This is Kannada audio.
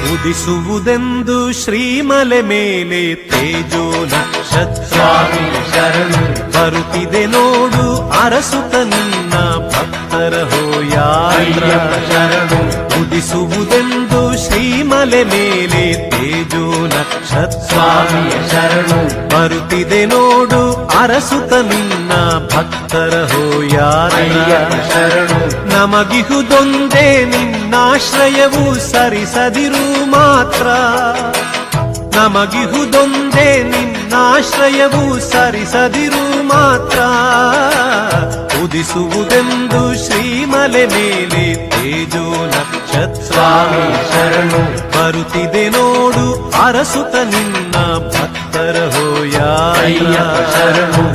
ಉದಿಸುವುದೆಂದು ಶ್ರೀಮಲೆ ಮೇಲೆ ತೇಜೋ ನಕ್ಷತ್ರ ಶರಣು ಬರುತ್ತಿದೆ ನೋಡು ಅರಸುತ ನಿನ್ನ ಭಕ್ತರ ಹೋಯಾತ್ರ ಶರಣು ಉದಿಸುವುದೆಂದು ಶ್ರೀಮಲೆ ಮೇಲೆ ತೇಜೋ ನಕ್ಷತ್ರ ಶರಣು ಬರುತ್ತಿದೆ ನೋಡು ಅರಸುತ ನಿನ್ನ ಭಕ್ತರ ಹೋಯಾತ್ರ ಶರಣು ನಮಗಿಹುದೊಂದೇ ನಿನ್ನಾಶ್ರಯವು ಸರಿಸದಿರು ಮಾತ್ರ ನಮಗಿಹುದೊಂದೇ ನಿನ್ನಾಶ್ರಯವು ಸರಿಸದಿರು ಮಾತ್ರ ಉದಿಸುವುದೆಂದು ಶ್ರೀಮಲೆ ಮೇಲೆ ತೇಜೋ ನಕ್ಷತ್ರ ಶರಣು ಬರುತ್ತಿದೆ ನೋಡು ಅರಸುತ ನಿನ್ನ ಭಕ್ತರ ಹೋಯಾತ್ರ ಶರಣು